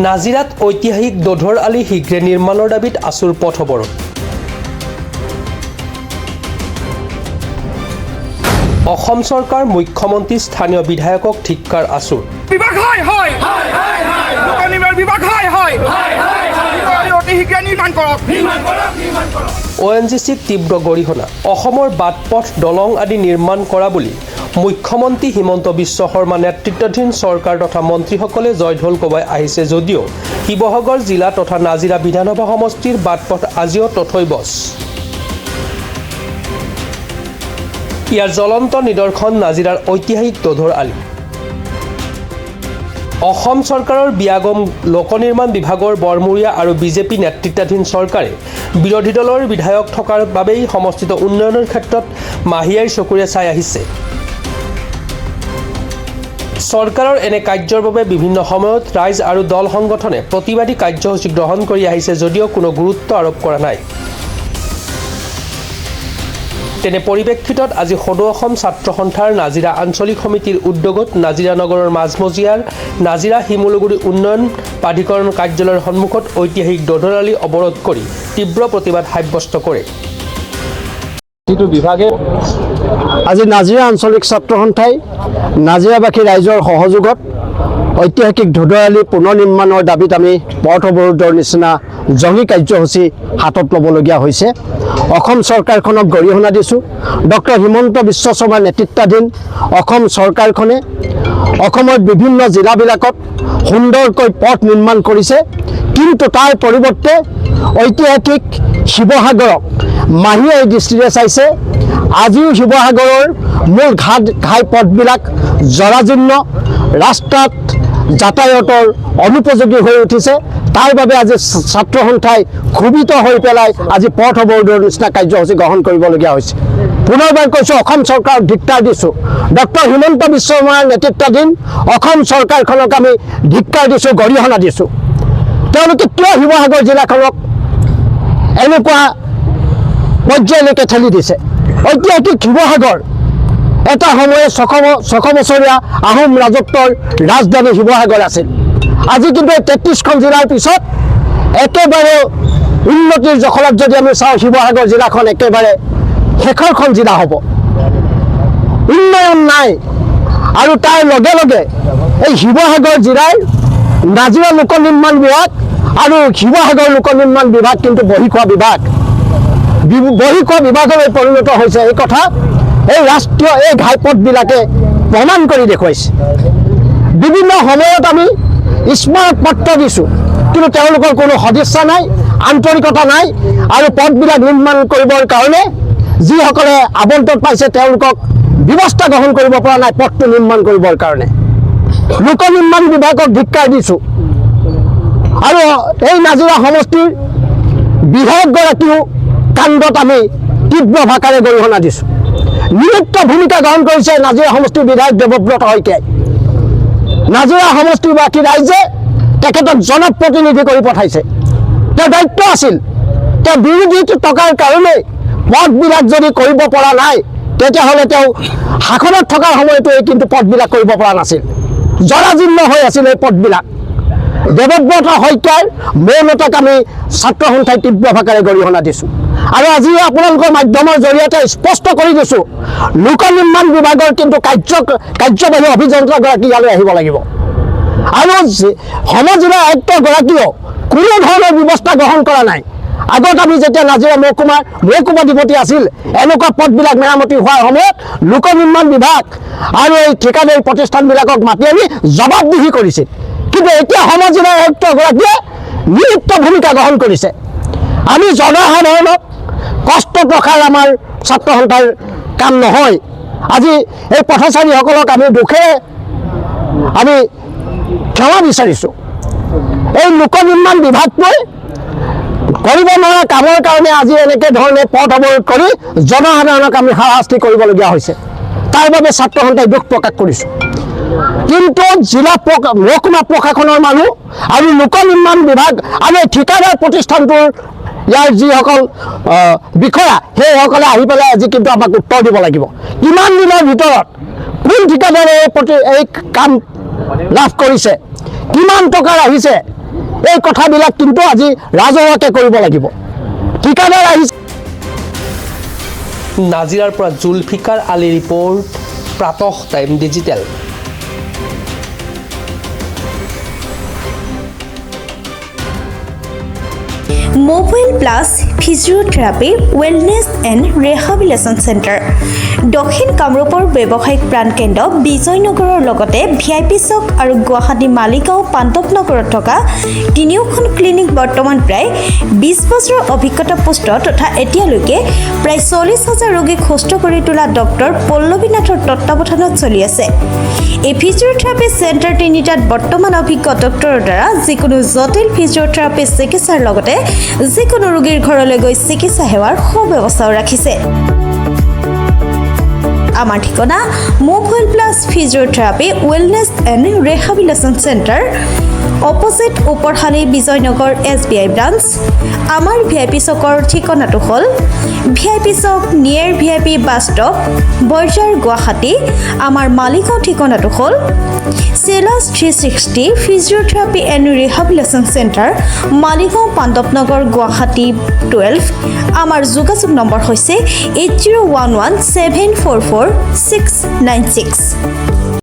নাজিৰাত ঐতিহাসিক দধৰ আলি শীঘ্ৰে নিৰ্মাণৰ দাবীত আছুৰ পথ অৱৰোধ। অসম চৰকাৰ মুখ্যমন্ত্ৰী স্থানীয় বিধায়কক ধিক্কাৰ আছুৰ। ONGCক তীব্ৰ গৰিহণা। অসমৰ বাট পথ দলং আদি নিৰ্মাণ কৰা বুলি মুখ্যমন্ত্ৰী হিমন্ত বিশ্ব শৰ্মা নেতৃত্বাধীন চৰকাৰ তথা মন্ত্ৰীসকলে জয়ঢোল কোবাই আহিছে যদিও শিৱসাগৰ জিলা তথা নাজিৰা বিধানসভা সমষ্টিৰ বাট পথ আজিও তথৈবচ। ইয়াৰ জ্বলন্ত নিদৰ্শন নাজিৰাৰ ঐতিহাসিক দধৰ আলি। অসম চৰকাৰৰ বিয়াগম লোক নিৰ্মাণ বিভাগৰ বৰমূৰীয়া আৰু বিজেপি নেতৃত্বাধীন চৰকাৰে বিৰোধী দলৰ বিধায়ক থকাৰ বাবেই সমষ্টিত উন্নয়নৰ ক্ষেত্ৰত মাহিয়াৰ চকুৰে চাই আহিছে। চৰকাৰৰ এনে কাৰ্যৰ বাবে বিভিন্ন সময়ত ৰাইজ আৰু দল সংগঠনে প্ৰতিবাদী কাৰ্যসূচী গ্ৰহণ কৰি আহিছে যদিও কোনো গুৰুত্ব আৰোপ কৰা নাই। তেনে পৰিপ্ৰেক্ষিতত আজি সদৌ অসম ছাত্ৰ সন্থাৰ নাজিৰা আঞ্চলিক সমিতিৰ উদ্যোগত নাজিৰা নগৰৰ মাজমজিয়াৰ নাজিৰা শিমলুগুৰি উন্নয়ন প্ৰাধিকৰণ কাৰ্যালয়ৰ সন্মুখত ঐতিহাসিক দধৰ আলি অৱৰোধ কৰি তীব্ৰ প্ৰতিবাদ সাব্যস্ত কৰে। বিভাগে আজি নাজিৰা আঞ্চলিক ছাত্ৰ সন্থাই নাজিৰাবাসী ৰাইজৰ সহযোগত ঐতিহাসিক দধৰ আলি পুনৰ নিৰ্মাণৰ দাবীত আমি পথ অৱৰোধৰ নিচিনা জংগী কাৰ্যসূচী হাতত ল'বলগীয়া হৈছে। অসম চৰকাৰখনক গৰিহণা দিছোঁ। ডক্টৰ হিমন্ত বিশ্ব শৰ্মাৰ নেতৃত্বাধীন অসম চৰকাৰখনে অসমৰ বিভিন্ন জিলাবিলাকত সুন্দৰকৈ পথ নিৰ্মাণ কৰিছে, কিন্তু তাৰ পৰিৱৰ্তে ঐতিহাসিক শিৱসাগৰক মাহিয়াই দৃষ্টিৰে চাইছে। আজিও শিৱসাগৰৰ মূল ঘাই পথবিলাক জৰাজীৰ্ণ, ৰাস্তাত যাতায়াতৰ অনুপযোগী হৈ উঠিছে। তাৰ বাবে আজি ছাত্ৰ সন্থাই ক্ষোভিত হৈ পেলাই আজি পথ অৱৰোধৰ নিচিনা কাৰ্যসূচী গ্ৰহণ কৰিবলগীয়া হৈছে। পুনৰবাৰ কৈছোঁ, অসম চৰকাৰক ধিক্কাৰ দিছোঁ। ডক্টৰ হিমন্ত বিশ্ব শৰ্মাৰ নেতৃত্বাধীন অসম চৰকাৰখনক আমি ধিক্কাৰ দিছোঁ, গৰিহণা দিছোঁ। তেওঁলোকে কিয় শিৱসাগৰ জিলাখনক এনেকুৱা পৰ্যায়লৈকে ঠেলি দিছে? ঐতিহাসিক শিৱসাগৰ এটা সময়ে 600 বছৰীয়া আহোম ৰাজত্বৰ ৰাজধানী শিৱসাগৰ আছিল। আজি কিন্তু 33খন জিলাৰ পিছত একেবাৰে উন্নতিৰ জখলাত যদি আমি চাওঁ, শিৱসাগৰ জিলাখন একেবাৰে শেষৰখন জিলা হ'ব। উন্নয়ন নাই। আৰু তাৰ লগে লগে এই শিৱসাগৰ জিলাৰ নাজিৰা লোক নিৰ্মাণ বিভাগ আৰু শিৱসাগৰ লোক নিৰ্মাণ বিভাগ কিন্তু বহি খোৱা বিভাগলৈ পৰিণত হৈছে। এই কথা এই ৰাষ্ট্ৰীয় এই ঘাইপথবিলাকে প্ৰমাণ কৰি দেখুৱাইছে। বিভিন্ন সময়ত আমি স্মাৰক পত্ৰ দিছোঁ, কিন্তু তেওঁলোকৰ কোনো সদিচ্ছা নাই, আন্তৰিকতা নাই। আৰু পথবিলাক নিৰ্মাণ কৰিবৰ কাৰণে যিসকলে আবণ্টন পাইছে তেওঁলোকক ব্যৱস্থা গ্ৰহণ কৰিব পৰা নাই পথটো নিৰ্মাণ কৰিবৰ কাৰণে। লোক নিৰ্মাণ বিভাগক ধিক্কাৰ দিছোঁ। আৰু এই নাজিৰা সমষ্টিৰ বিধায়কগৰাকীও কাণ্ডত আমি তীব্ৰ ভাষাৰে গৰিহণা দিছোঁ। নিৰুক্ত ভূমিকা গ্ৰহণ কৰিছে নাজিৰা সমষ্টিৰ বিধায়ক দেৱব্ৰত শইকীয়াই। নাজিৰা সমষ্টিবাসী ৰাইজে তেখেতক জনপ্ৰতিনিধি কৰি পঠাইছে। তেওঁৰ দায়িত্ব আছিল। তেওঁ বিৰোধীত থকাৰ কাৰণে পথবিলাক যদি কৰিব পৰা নাই, তেতিয়াহ'লে তেওঁ শাসনত থকাৰ সময়তো কিন্তু পথবিলাক কৰিব পৰা নাছিল। জৰাজীৰ্ণ হৈ আছিল এই পথবিলাক। দেৱব্ৰত শইকীয়াৰ মৌনতাক আমি ছাত্ৰ সন্থাই তীব্ৰ ভাষাৰে গৰিহণা দিছোঁ। আৰু আজি আপোনালোকৰ মাধ্যমৰ জৰিয়তে স্পষ্ট কৰি দিছোঁ, লোক নিৰ্মাণ বিভাগৰ কিন্তু কাৰ্যবাহী অভিযন্তাগৰাকী ইয়ালৈ আহিব লাগিব। আৰু সমজিলা আয়ুক্তগৰাকীয়েও কোনো ধৰণৰ ব্যৱস্থা গ্ৰহণ কৰা নাই। আগত আমি যেতিয়া নাজিৰা মহকুমাধিপতি আছিল, এনেকুৱা পথবিলাক মেৰামতি হোৱাৰ সময়ত লোক নিৰ্মাণ বিভাগ আৰু এই ঠিকাদাৰী প্ৰতিষ্ঠানবিলাকক মাতি আনি জবাবদিহি কৰিছিল। কিন্তু এতিয়া সমজিলা আয়ুক্তগৰাকীয়ে নিৰুক্ত ভূমিকা গ্ৰহণ কৰিছে। আমি জনসাধাৰণক কষ্টত ৰখাৰ আমাৰ ছাত্ৰ সন্থাৰ কাম নহয়। আজি এই পথচাৰীসকলক আমি দুখেৰে আমি ক্ষমা বিচাৰিছোঁ। এই লোক নিৰ্মাণ বিভাগটোৱে কৰিব নোৱাৰা কামৰ কাৰণে আজি এনেকৈ ধৰণে পথ অৱৰোধ কৰি জনসাধাৰণক আমি হাৰাশাস্তি কৰিবলগীয়া হৈছে। তাৰ বাবে ছাত্ৰ সন্থাই দুখ প্ৰকাশ কৰিছোঁ। কিন্তু জিলা মহকুমা প্ৰশাসনৰ মানুহ আৰু লোক নিৰ্মাণ বিভাগ আৰু এই ঠিকাদাৰ প্ৰতিষ্ঠানটোৰ ইয়াৰ যিসকল বিষয়া সেইসকলে আহি পেলাই আজি কিন্তু আমাক উত্তৰ দিব লাগিব। কিমান দিনৰ ভিতৰত কোন ঠিকাদাৰে এই কাম লাভ কৰিছে, কিমান টকাৰ আহিছে, এই কথাবিলাক কিন্তু আজি ৰাজহুৱাকৈ কৰিব লাগিব। ঠিকাদাৰ আহিছে। নাজিৰাৰ পৰা Zulfikar Ali report, Pratah time digital. Mobile plus physiotherapy wellness and rehabilitation centre দক্ষিণ কামৰূপৰ ব্যৱসায়িক প্ৰাণকেন্দ্ৰ বিজয়নগৰৰ লগতে VIP চক আৰু গুৱাহাটী মালিগাঁও পাণ্ডৱনগৰত থকা তিনিওখন ক্লিনিক বৰ্তমান প্ৰায় 20 বছৰৰ অভিজ্ঞতা পুষ্ট তথা এতিয়ালৈকে প্ৰায় 40,000 ৰোগীক সুস্থ কৰি তোলা ডক্টৰ পল্লৱীনাথৰ তত্বাৱধানত চলি আছে। এই ফিজিঅ'থেৰাপি চেণ্টাৰ তিনিটাত বৰ্তমান অভিজ্ঞ ডক্টৰৰ দ্বাৰা যিকোনো জটিল ফিজিঅ'থেৰাপি চিকিৎসাৰ লগতে যিকোনো ৰোগীৰ ঘৰলৈ গৈ চিকিৎসা সেৱাৰ সুব্যৱস্থাও ৰাখিছে। আমাৰ ঠিকনা mobile plus physiotherapy wellness and rehabilitation centre, opposite ওপৰশালী বিজয়নগৰ SBI ব্ৰাঞ্চ। আমাৰ VIP চকৰ ঠিকনাটো হ'ল VIP Chowk near VIP bus stop, Borjhar, Guwahati. আমাৰ মালিগাঁও ঠিকনাটো হ'ল চেলাছ 360 physiotherapy and rehabilitation centre, Maligaon Pandavnagar, Guwahati 12। আমাৰ যোগাযোগ নম্বৰ হৈছে 8011744696।